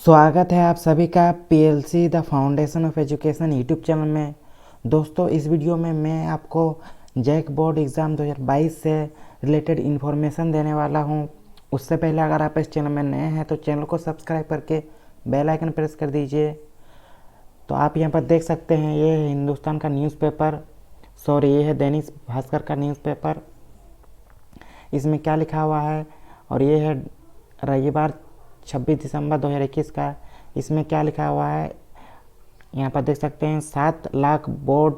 स्वागत है आप सभी का PLC the foundation of education YouTube channel में। दोस्तों, इस वीडियो में मैं आपको जैक बोर्ड एग्ज़ाम 2022 से रिलेटेड इन्फॉर्मेशन देने वाला हूं। उससे पहले अगर आप इस चैनल में नए हैं तो चैनल को सब्सक्राइब करके बेल आइकन प्रेस कर दीजिए। तो आप यहां पर देख सकते हैं, ये है हिंदुस्तान का न्यूज़पेपर, ये है दैनिक भास्कर का न्यूज़पेपर। इसमें क्या लिखा हुआ है, और ये है रविवार 26 दिसंबर 2021 का। इसमें क्या लिखा हुआ है यहाँ पर देख सकते हैं, 7 लाख बोर्ड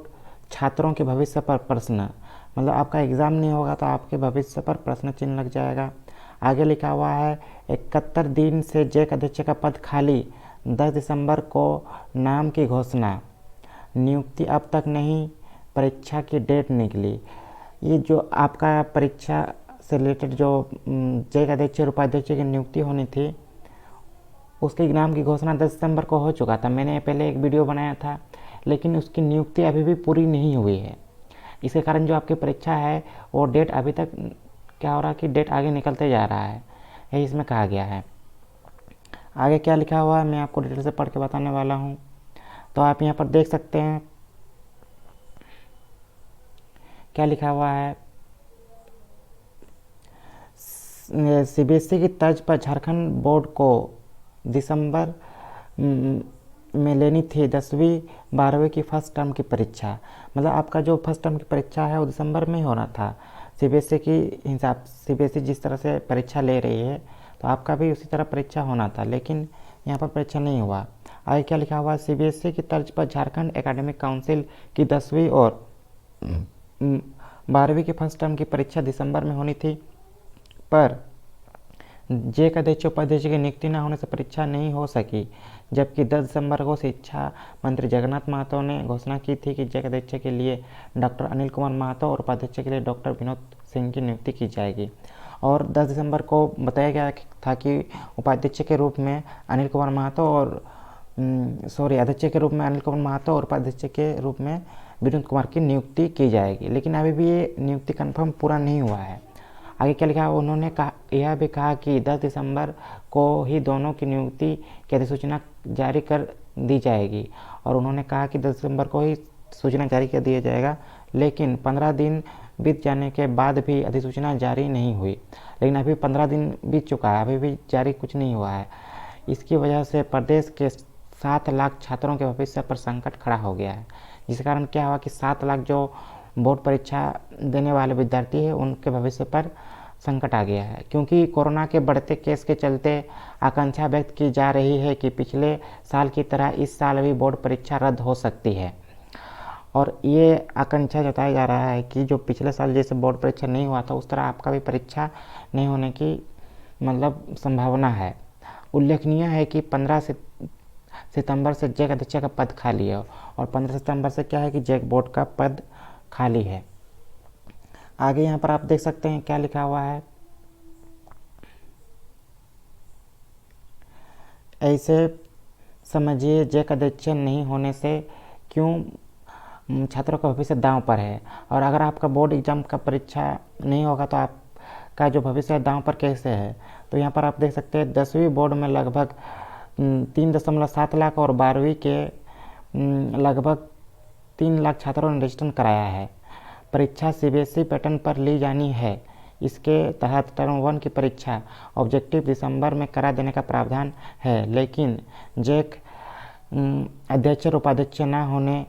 छात्रों के भविष्य पर प्रश्न। मतलब आपका एग्ज़ाम नहीं होगा तो आपके भविष्य पर प्रश्न चिन्ह लग जाएगा। आगे लिखा हुआ है 71 दिन से जैक अध्यक्ष का पद खाली, 10 दिसंबर को नाम की घोषणा, नियुक्ति अब तक नहीं, परीक्षा की डेट निकली। ये जो आपका परीक्षा से रिलेटेड जो जैक अध्यक्ष और उपाध्यक्ष की नियुक्ति होनी थी, उसके नाम की घोषणा 10 दिसंबर को हो चुका था। मैंने पहले एक वीडियो बनाया था, लेकिन उसकी नियुक्ति अभी भी पूरी नहीं हुई है। इसके कारण जो आपकी परीक्षा है वो डेट अभी तक क्या हो रहा है कि डेट आगे निकलते जा रहा है, यही इसमें कहा गया है। आगे क्या लिखा हुआ है मैं आपको डिटेल से पढ़ के बताने वाला हूँ। तो आप यहाँ पर देख सकते हैं क्या लिखा हुआ है। सीबीएसई की तर्ज पर झारखंड बोर्ड को दिसंबर में लेनी थी 10वीं 12वीं की फर्स्ट टर्म की परीक्षा। मतलब आपका जो फर्स्ट टर्म की परीक्षा है वो दिसंबर में ही होना था। सीबीएसई की हिसाब सीबीएसई जिस तरह से परीक्षा ले रही है तो आपका भी उसी तरह परीक्षा होना था, लेकिन यहाँ पर परीक्षा नहीं हुआ। आगे क्या लिखा हुआ, सीबीएसई की तर्ज पर झारखंड एकेडमिक काउंसिल की 10वीं और 12वीं की फर्स्ट टर्म की परीक्षा दिसंबर में होनी थी, पर जैक अध्यक्ष उपाध्यक्ष की नियुक्ति न होने से परीक्षा नहीं हो सकी। जबकि 10 दिसंबर को शिक्षा मंत्री जगन्नाथ महतो ने घोषणा की थी कि जैक अध्यक्ष के लिए डॉक्टर अनिल कुमार महतो और उपाध्यक्ष के लिए डॉक्टर विनोद सिंह की नियुक्ति की जाएगी। और 10 दिसंबर को बताया गया था कि उपाध्यक्ष के रूप में अनिल कुमार महतो और अध्यक्ष के रूप में अनिल कुमार महतो और उपाध्यक्ष के रूप में विनोद कुमार की नियुक्ति की जाएगी। लेकिन अभी भी ये नियुक्ति कन्फर्म पूरा नहीं हुआ है। आगे क्या लिखा, उन्होंने यह भी कहा कि 10 दिसंबर को ही दोनों की नियुक्ति की अधिसूचना जारी कर दी जाएगी। और उन्होंने कहा कि 10 दिसंबर को ही सूचना जारी कर दिया जाएगा, लेकिन 15 दिन बीत जाने के बाद भी अधिसूचना जारी नहीं हुई। लेकिन अभी 15 दिन बीत चुका है, अभी भी जारी कुछ नहीं हुआ है। इसकी वजह से प्रदेश के 7 लाख छात्रों के भविष्य पर संकट खड़ा हो गया है। जिस कारण क्या हुआ कि 7 लाख जो बोर्ड परीक्षा देने वाले विद्यार्थी हैं उनके भविष्य पर संकट आ गया है, क्योंकि कोरोना के बढ़ते केस के चलते आकांक्षा व्यक्त की जा रही है कि पिछले साल की तरह इस साल भी बोर्ड परीक्षा रद्द हो सकती है। और ये आकांक्षा जताया जा रहा है कि जो पिछले साल जैसे बोर्ड परीक्षा नहीं हुआ था उस तरह आपका भी परीक्षा नहीं होने की मतलब संभावना है। उल्लेखनीय है कि 15 सितंबर से जैक अध्यक्ष का पद खाली है, और 15 सितंबर से क्या है कि जैक बोर्ड का पद खाली है। आगे यहाँ पर आप देख सकते हैं क्या लिखा हुआ है, ऐसे समझिए जैक अध्यक्ष नहीं होने से क्यों छात्रों का भविष्य दांव पर है। और अगर आपका बोर्ड एग्जाम का परीक्षा नहीं होगा तो आपका जो भविष्य दांव पर कैसे है। तो यहाँ पर आप देख सकते हैं 10वीं बोर्ड में लगभग 3.7 लाख और 12वीं के लगभग 3 लाख छात्रों ने रजिस्ट्रेशन कराया है। परीक्षा सीबीएसई पैटर्न पर ली जानी है। इसके तहत टर्म 1 की परीक्षा ऑब्जेक्टिव दिसंबर में करा देने का प्रावधान है, लेकिन जैक अध्यक्ष और उपाध्यक्ष न होने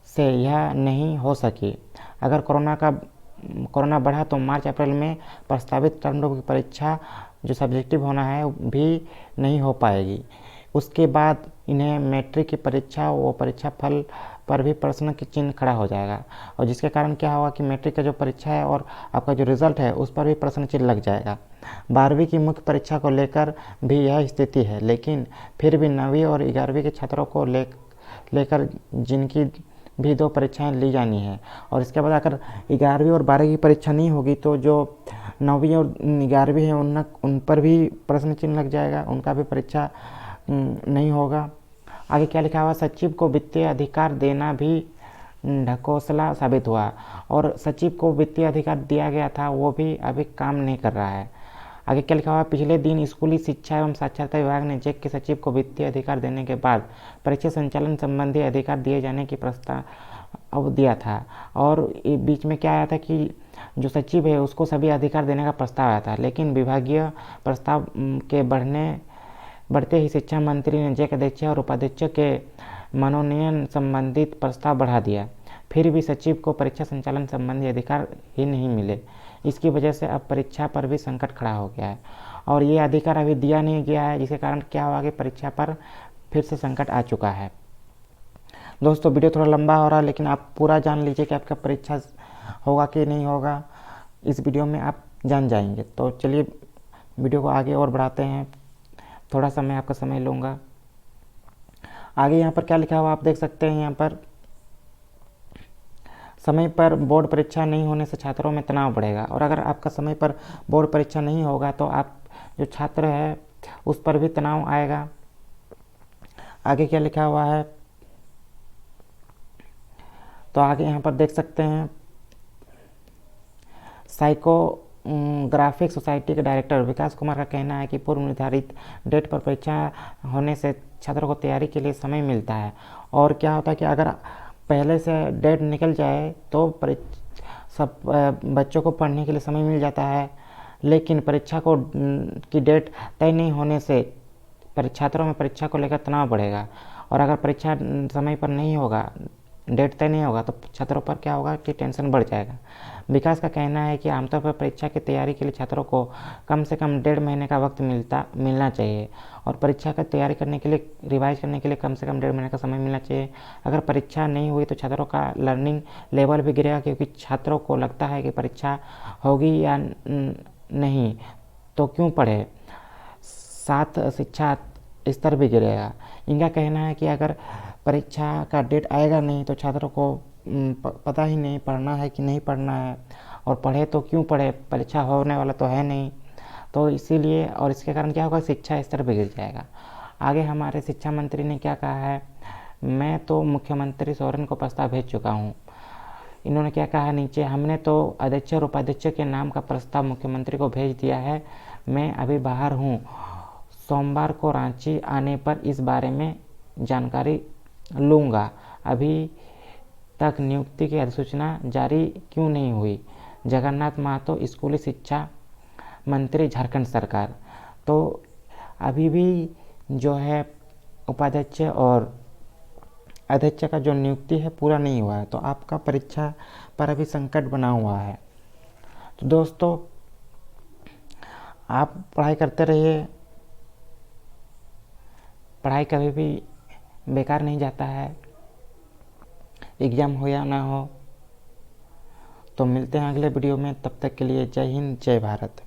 से यह नहीं हो सकी। अगर कोरोना बढ़ा तो मार्च अप्रैल में प्रस्तावित टर्म 2 की परीक्षा जो सब्जेक्टिव होना है भी नहीं हो पाएगी। उसके बाद इन्हें मैट्रिक की परीक्षा वो परीक्षा फल पर भी प्रश्न की चिन्ह खड़ा हो जाएगा, और जिसके कारण क्या होगा कि मैट्रिक का जो परीक्षा है और आपका जो रिजल्ट है उस पर भी प्रश्न चिन्ह लग जाएगा। 12वीं की मुख्य परीक्षा को लेकर भी यह स्थिति है, लेकिन फिर भी 9वीं और 11वीं के छात्रों को लेकर जिनकी भी 2 परीक्षाएं ली जानी है। और इसके बाद अगर 11वीं और 12वीं की परीक्षा नहीं होगी तो जो 9वीं और 11वीं है उन पर भी प्रश्न चिन्ह लग जाएगा, उनका भी परीक्षा नहीं होगा। आगे क्या लिखा हुआ, सचिव को वित्तीय अधिकार देना भी ढकोसला साबित हुआ। और सचिव को वित्तीय अधिकार दिया गया था वो भी अभी काम नहीं कर रहा है। आगे क्या लिखा हुआ है, पिछले दिन स्कूली शिक्षा एवं साक्षरता विभाग ने जैक के सचिव को वित्तीय अधिकार देने के बाद परीक्षा संचालन संबंधी अधिकार दिए जाने की प्रस्ताव दिया था। और बीच में क्या आया था कि जो सचिव है उसको सभी अधिकार देने का प्रस्ताव आया था, लेकिन विभागीय प्रस्ताव के बढ़ते ही शिक्षा मंत्री ने जैक अध्यक्ष और उपाध्यक्ष के मनोनयन संबंधित प्रस्ताव बढ़ा दिया। फिर भी सचिव को परीक्षा संचालन संबंधी अधिकार ही नहीं मिले। इसकी वजह से अब परीक्षा पर भी संकट खड़ा हो गया है और ये अधिकार अभी दिया नहीं गया है, जिसके कारण क्या हुआ कि परीक्षा पर फिर से संकट आ चुका है। दोस्तों वीडियो थोड़ा लंबा हो रहा है, लेकिन आप पूरा जान लीजिए कि आपका परीक्षा होगा कि नहीं होगा, इस वीडियो में आप जान जाएंगे। तो चलिए वीडियो को आगे और बढ़ाते हैं, थोड़ा सा मैं आपका समय लूँगा। आगे यहाँ पर क्या लिखा हुआ आप देख सकते हैं। यहाँ पर समय पर बोर्ड परीक्षा नहीं होने से छात्रों में तनाव बढ़ेगा, और अगर आपका समय पर बोर्ड परीक्षा नहीं होगा तो आप जो छात्र है उस पर भी तनाव आएगा। आगे क्या लिखा हुआ है, तो आगे यहाँ पर देख सकते हैं, साइकोग्राफिक सोसाइटी के डायरेक्टर विकास कुमार का कहना है कि पूर्व निर्धारित डेट पर परीक्षा होने से छात्रों को तैयारी के लिए समय मिलता है। और क्या होता है कि अगर पहले से डेट निकल जाए तो सब बच्चों को पढ़ने के लिए समय मिल जाता है, लेकिन परीक्षा की डेट तय नहीं होने से छात्रों में परीक्षा को लेकर तनाव बढ़ेगा। और अगर परीक्षा समय पर नहीं होगा, डेट तय नहीं होगा, तो छात्रों पर क्या होगा कि टेंशन बढ़ जाएगा। विकास का कहना है कि आमतौर पर परीक्षा की तैयारी के लिए छात्रों को कम से कम 1.5 महीने का वक्त मिलना चाहिए, और परीक्षा की तैयारी करने के लिए, रिवाइज करने के लिए कम से कम 1.5 महीने का समय मिलना चाहिए। अगर परीक्षा नहीं हुई तो छात्रों का लर्निंग लेवल भी गिरेगा, क्योंकि छात्रों को लगता है कि परीक्षा होगी या नहीं तो क्यों पढ़े, साथ शिक्षा स्तर भी गिरेगा। इनका कहना है कि अगर परीक्षा का डेट आएगा नहीं तो छात्रों को पता ही नहीं पढ़ना है कि नहीं पढ़ना है, और पढ़े तो क्यों पढ़े, परीक्षा होने वाला तो है नहीं। तो इसीलिए, और इसके कारण क्या होगा, शिक्षा स्तर भी गिर जाएगा। आगे हमारे शिक्षा मंत्री ने क्या कहा है, मैं तो मुख्यमंत्री सोरेन को प्रस्ताव भेज चुका हूँ। इन्होंने क्या कहा नीचे, हमने तो अध्यक्ष और उपाध्यक्ष के नाम का प्रस्ताव मुख्यमंत्री को भेज दिया है। मैं अभी बाहर हूँ, सोमवार को रांची आने पर इस बारे में जानकारी लूँगा। अभी तक नियुक्ति की अधिसूचना जारी क्यों नहीं हुई। जगन्नाथ महतो, स्कूली शिक्षा मंत्री, झारखंड सरकार। तो अभी भी जो है उपाध्यक्ष और अध्यक्ष का जो नियुक्ति है पूरा नहीं हुआ है, तो आपका परीक्षा पर अभी संकट बना हुआ है। तो दोस्तों आप पढ़ाई करते रहिए, पढ़ाई कभी भी बेकार नहीं जाता है, एग्ज़ाम हो या ना हो। तो मिलते हैं अगले वीडियो में, तब तक के लिए जय हिंद, जय भारत।